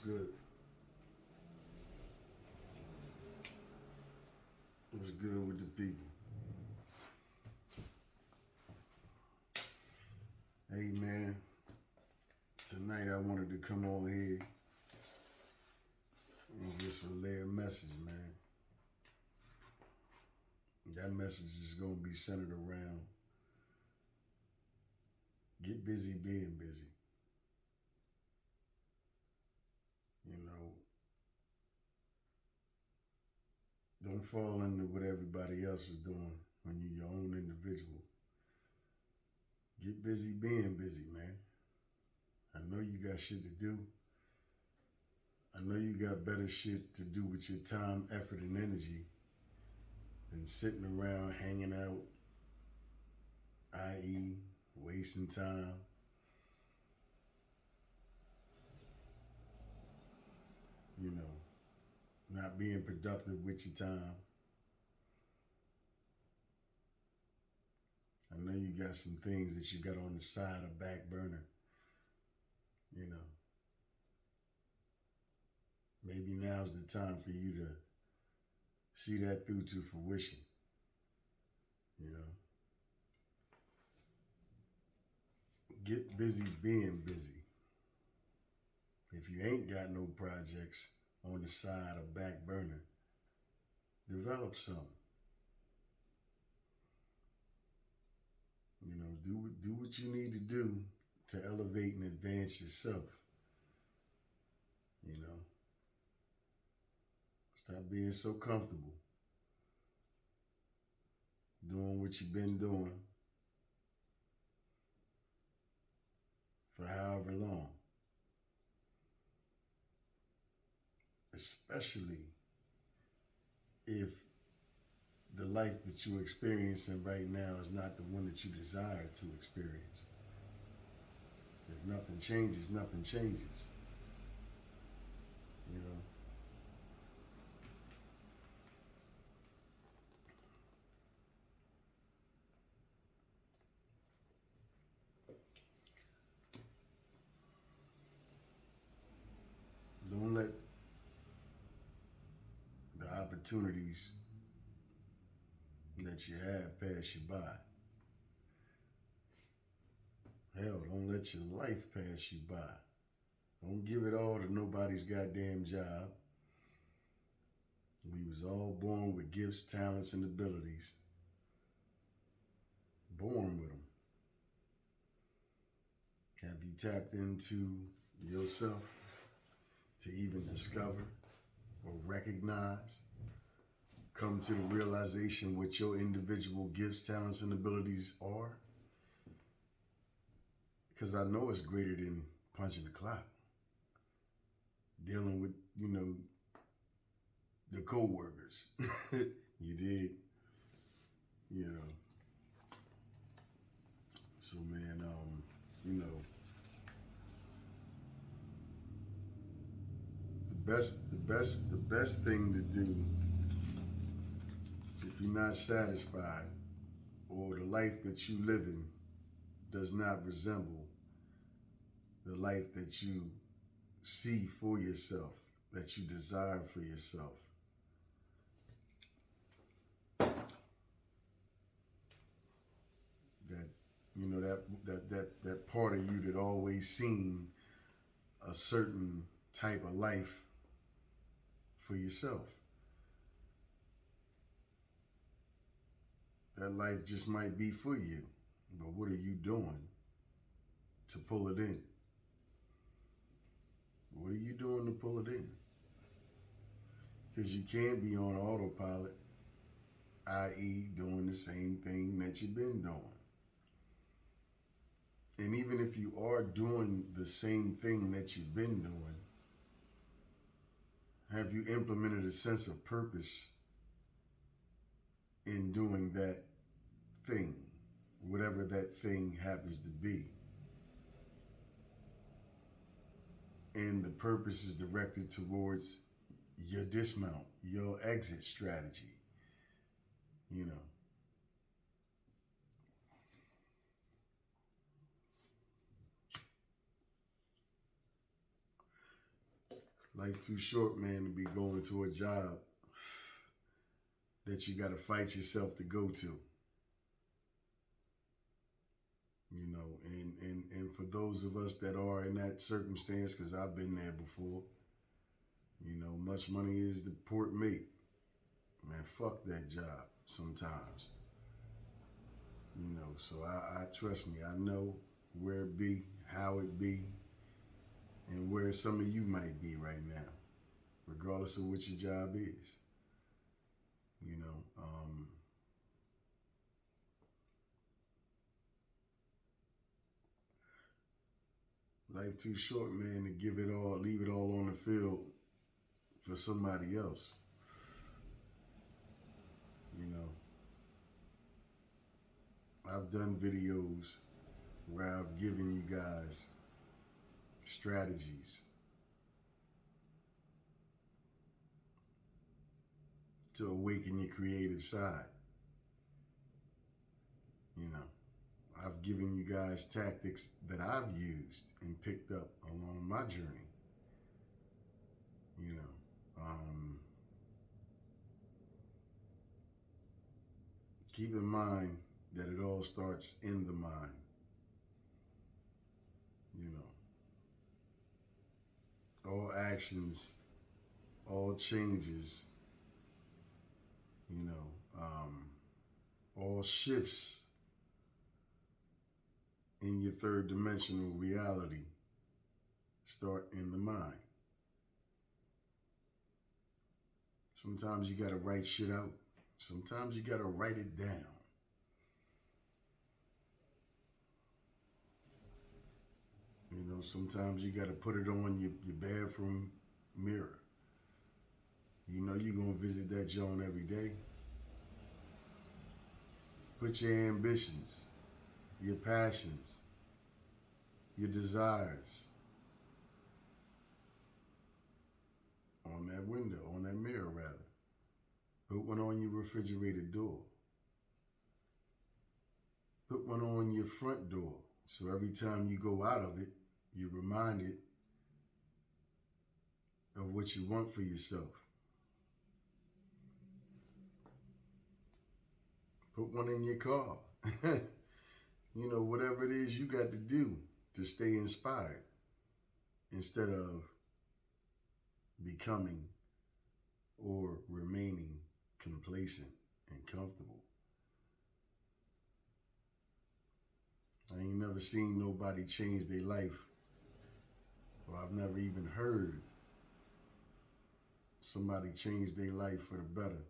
good? What's good with the people? Hey man, tonight I wanted to come on here and just relay a message, man. That message is gonna be centered around get busy being busy. You know, don't fall into what everybody else is doing when you're your own individual. Get busy being busy, man. I know you got shit to do. I know you got better shit to do with your time, effort, and energy than sitting around hanging out, i.e., wasting time. You know, not being productive with your time. I know you got some things that you got on the side or back burner. You know, maybe now's the time for you to see that through to fruition. You know, get busy being busy. If you ain't got no projects on the side or back burner, develop some. You know, do what you need to do to elevate and advance yourself. You know, stop being so comfortable doing what you've been doing for however long. Especially if the life that you're experiencing right now is not the one that you desire to experience. If nothing changes, nothing changes. You know? Don't let the opportunities that you have pass you by. Hell, don't let your life pass you by. Don't give it all to nobody's goddamn job. We was all born with gifts, talents, and abilities. Born with them. Have you tapped into yourself to even discover or recognize, come to the realization what your individual gifts, talents, and abilities are? Because I know it's greater than punching the clock. Dealing with, you know, the co-workers. You dig? You know. So man, you know, the best thing to do if you're not satisfied or the life that you live in does not resemble the life that you see for yourself, that you desire for yourself. That, you know, that part of you that always seen a certain type of life for yourself. That life just might be for you, but what are you doing to pull it in? What are you doing to pull it in? Because you can't be on autopilot, i.e. doing the same thing that you've been doing. And even if you are doing the same thing that you've been doing, have you implemented a sense of purpose in doing that thing, whatever that thing happens to be? And the purpose is directed towards your dismount, your exit strategy, you know. Life too short, man, to be going to a job that you got to fight yourself to go to. You know, and for those of us that are in that circumstance, because I've been there before, you know, much money is the port mate. Man, fuck that job sometimes. You know, so I trust me, I know where it be, how it be, and where some of you might be right now, regardless of what your job is. You know, life too short, man, to give it all, leave it all on the field for somebody else. You know, I've done videos where I've given you guys strategies to awaken your creative side. You know, I've given you guys tactics that I've used and picked up along my journey. You know, keep in mind that it all starts in the mind. You know, all actions, all changes, you know, all shifts in your third dimensional reality start in the mind. Sometimes you gotta write shit out. Sometimes you gotta write it down. You know, sometimes you gotta put it on your bathroom mirror. You know you're gonna visit that joint every day. Put your ambitions, your passions, your desires on that window, on that mirror rather. Put one on your refrigerator door. Put one on your front door. So every time you go out of it, you're reminded of what you want for yourself. Put one in your car. You know, whatever it is you got to do to stay inspired instead of becoming or remaining complacent and comfortable. I ain't never seen nobody change their life, or I've never even heard somebody change their life for the better,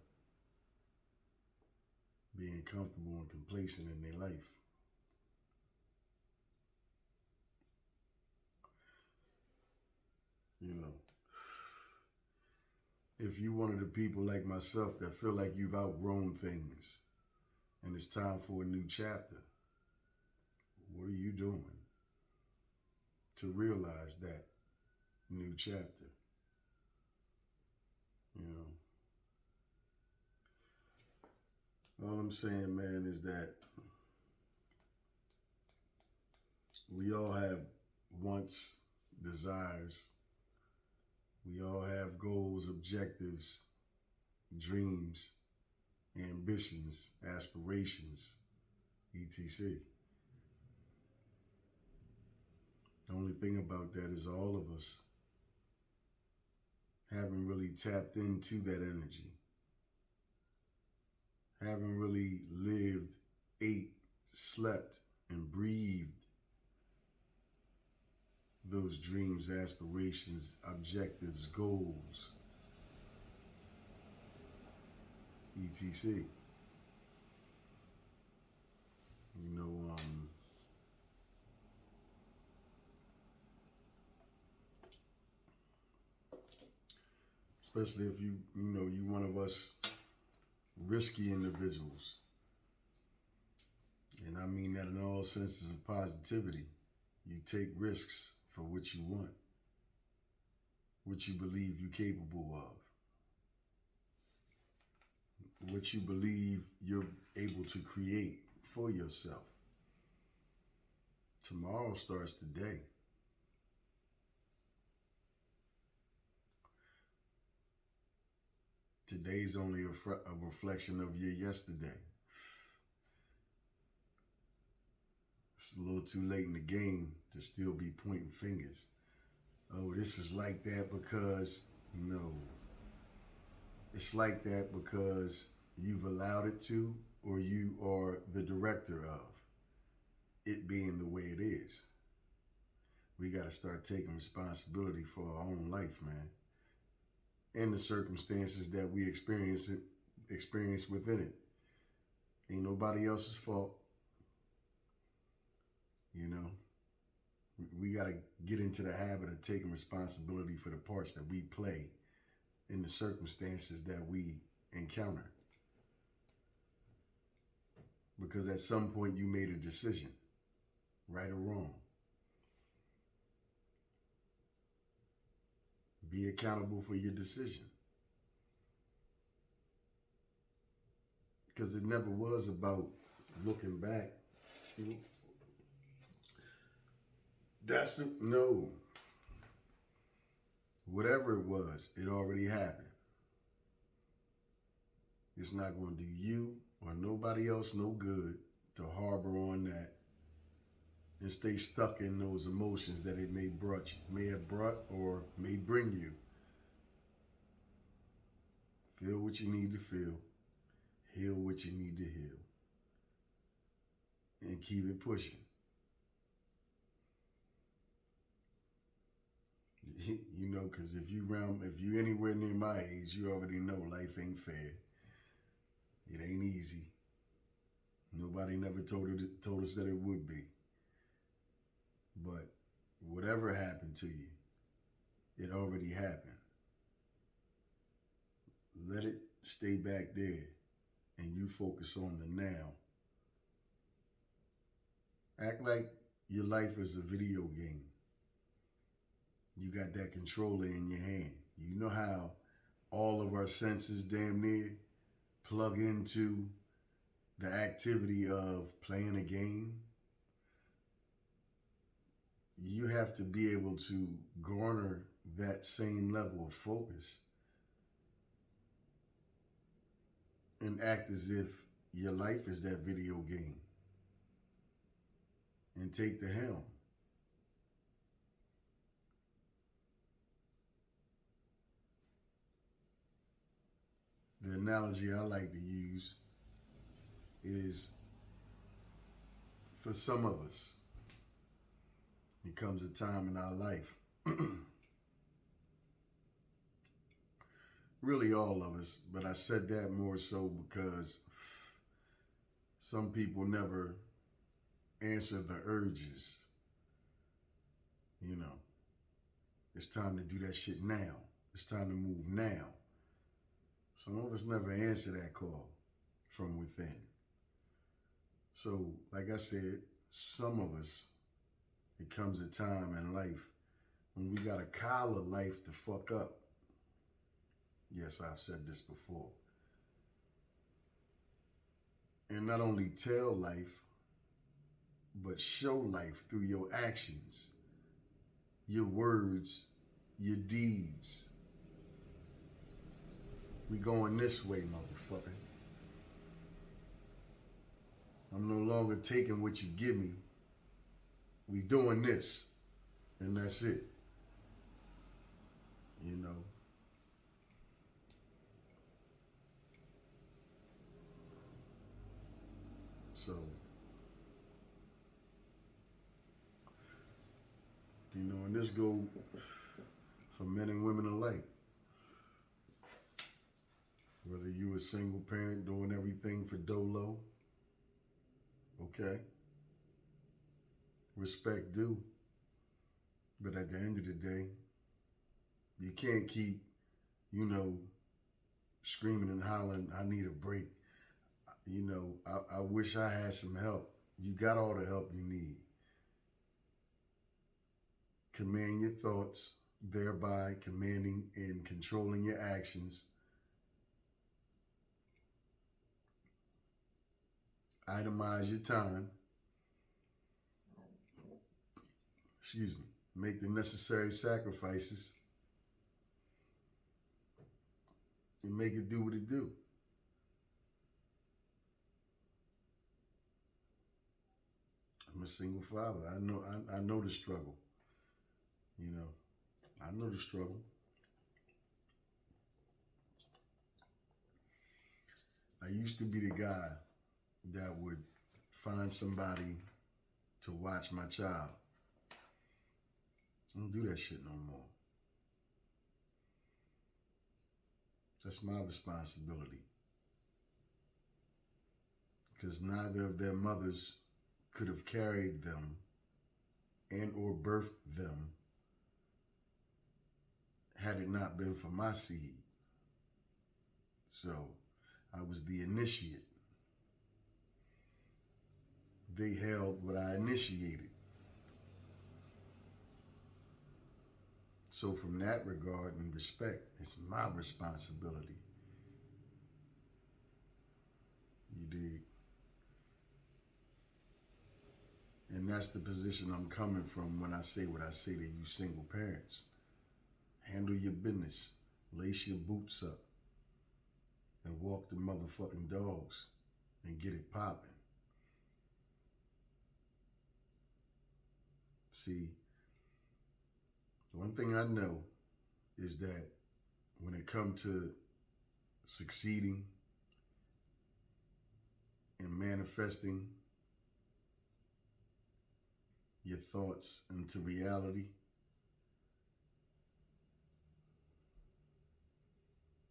being comfortable and complacent in their life. You know, if you one of the people like myself that feel like you've outgrown things and it's time for a new chapter, what are you doing to realize that new chapter? You know, all I'm saying, man, is that we all have wants, desires. We all have goals, objectives, dreams, ambitions, aspirations, etc. The only thing about that is all of us haven't really tapped into that energy. Haven't really lived, ate, slept, and breathed those dreams, aspirations, objectives, goals, etc. You know, especially if you one of us risky individuals. And I mean that in all senses of positivity. You take risks for what you want, what you believe you're capable of, what you believe you're able to create for yourself. Tomorrow starts today. Today's only a reflection of your yesterday. It's a little too late in the game to still be pointing fingers. Oh, this is like that because, no. It's like that because you've allowed it to, or you are the director of it being the way it is. We got to start taking responsibility for our own life, man, and the circumstances that we experience within it. Ain't nobody else's fault. You know, we got to get into the habit of taking responsibility for the parts that we play in the circumstances that we encounter. Because at some point you made a decision, right or wrong. Be accountable for your decision. Because it never was about looking back. No. Whatever it was, it already happened. It's not going to do you or nobody else no good to harbor on that and stay stuck in those emotions that it may have brought or may bring you. Feel what you need to feel. Heal what you need to heal. And keep it pushing. You know, because if you anywhere near my age, you already know life ain't fair. It ain't easy. Nobody never told us that it would be. But whatever happened to you, it already happened. Let it stay back there and you focus on the now. Act like your life is a video game. You got that controller in your hand. You know how all of our senses damn near plug into the activity of playing a game? You have to be able to garner that same level of focus and act as if your life is that video game and take the helm. The analogy I like to use is, for some of us, it comes a time in our life, really all of us, but I said that more so because some people never answer the urges. You know, it's time to do that shit now. It's time to move now. Some of us never answer that call from within. So, like I said, some of us, it comes a time in life when we gotta collar life to fuck up. Yes, I've said this before. And not only tell life, but show life through your actions, your words, your deeds. We going this way, motherfucker. I'm no longer taking what you give me. We doing this, and that's it. You know. So, you know, and this go for men and women alike. Whether you a single parent doing everything for dolo, okay, respect due. But at the end of the day, you can't keep, you know, screaming and hollering, I need a break. You know, I wish I had some help. You got all the help you need. Command your thoughts, thereby commanding and controlling your actions. Itemize your time. Excuse me. Make the necessary sacrifices. and make it do what it do. I'm a single father. I know the struggle. You know, I know the struggle. I used to be the guy that would find somebody to watch my child. I don't do that shit no more. That's my responsibility. Because neither of their mothers could have carried them and or birthed them had it not been for my seed. So I was the initiate. They held what I initiated. So from that regard and respect, it's my responsibility. You dig? And that's the position I'm coming from when I say what I say to you single parents. Handle your business. Lace your boots up. And walk the motherfucking dogs. And get it popping. See, one thing I know is that when it comes to succeeding and manifesting your thoughts into reality,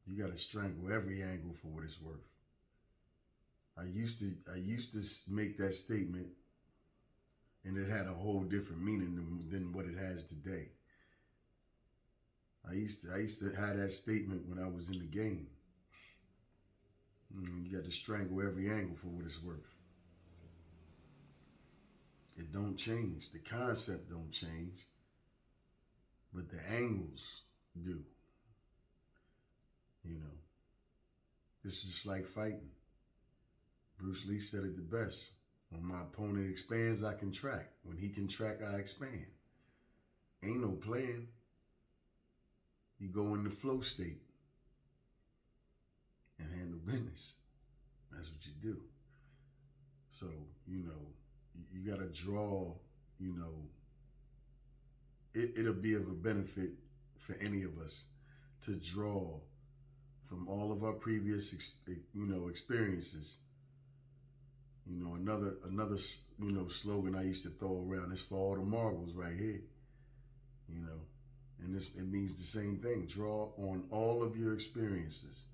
you got to strangle every angle for what it's worth. I used to make that statement, and it had a whole different meaning than what it has today. I used to have that statement when I was in the game. You got to strangle every angle for what it's worth. It don't change. The concept don't change, but the angles do. You know, it's just like fighting. Bruce Lee said it the best. When my opponent expands, I contract. When he contract, I expand. Ain't no plan. You go in the flow state and handle business. That's what you do. So, you know, you got to draw, you know, it'll be of a benefit for any of us to draw from all of our previous, experiences. You know, another, slogan I used to throw around is for all the marbles right here. You know, and it means the same thing. Draw on all of your experiences,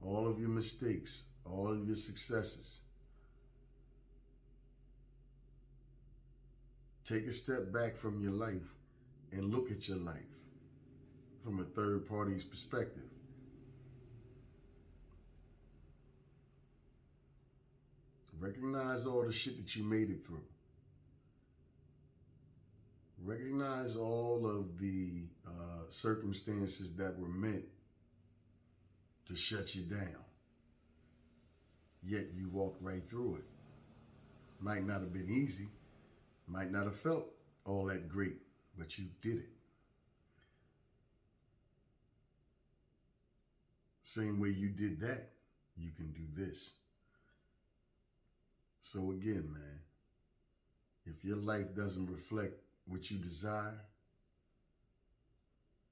all of your mistakes, all of your successes. Take a step back from your life and look at your life from a third party's perspective. Recognize all the shit that you made it through. Recognize all of the circumstances that were meant to shut you down. Yet you walked right through it. Might not have been easy. Might not have felt all that great, but you did it. Same way you did that, you can do this. So again, man, if your life doesn't reflect what you desire,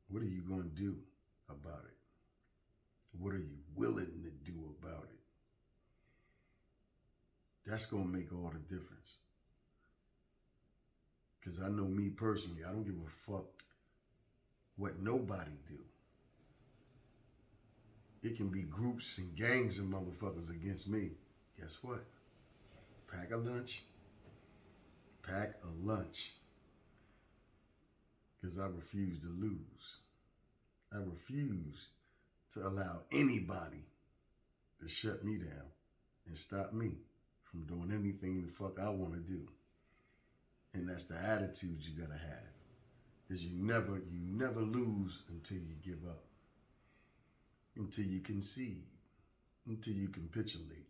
what are you going to do about it? What are you willing to do about it? That's going to make all the difference. Because I know me personally, I don't give a fuck what nobody do. It can be groups and gangs of motherfuckers against me. Guess what? Pack a lunch. Pack a lunch. Because I refuse to lose. I refuse to allow anybody to shut me down and stop me from doing anything the fuck I want to do. And that's the attitude you gotta have. Because you never lose until you give up. Until you concede. Until you capitulate.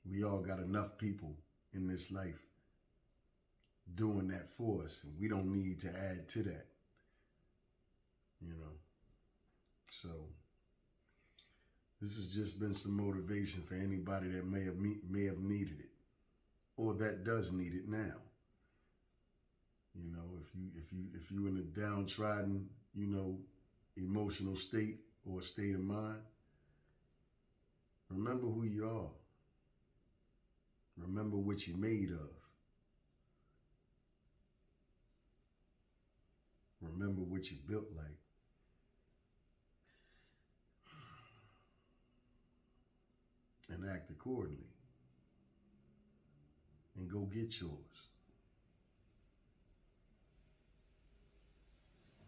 We all got enough people in this life doing that for us, and we don't need to add to that. You know, So this has just been some motivation for anybody that may have needed it, or that does need it now. You know, if you in a downtrodden, you know, emotional state or state of mind, remember who you are. Remember what you're made of. Remember what you're built like. And act accordingly. And go get yours.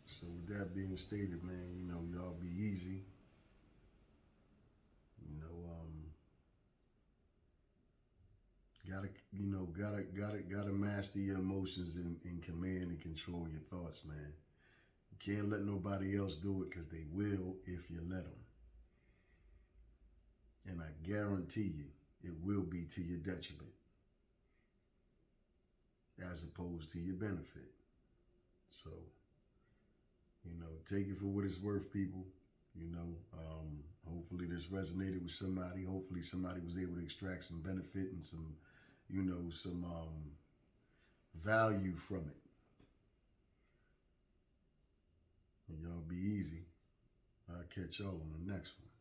So with that being stated, man, you know, y'all be easy. You know, gotta master your emotions and command and control your thoughts, man. You can't let nobody else do it, because they will if you let them. And I guarantee you, it will be to your detriment as opposed to your benefit. So, you know, take it for what it's worth, people. You know, hopefully this resonated with somebody. Hopefully somebody was able to extract some benefit and some, you know, some value from it. And y'all be easy. I'll catch y'all on the next one.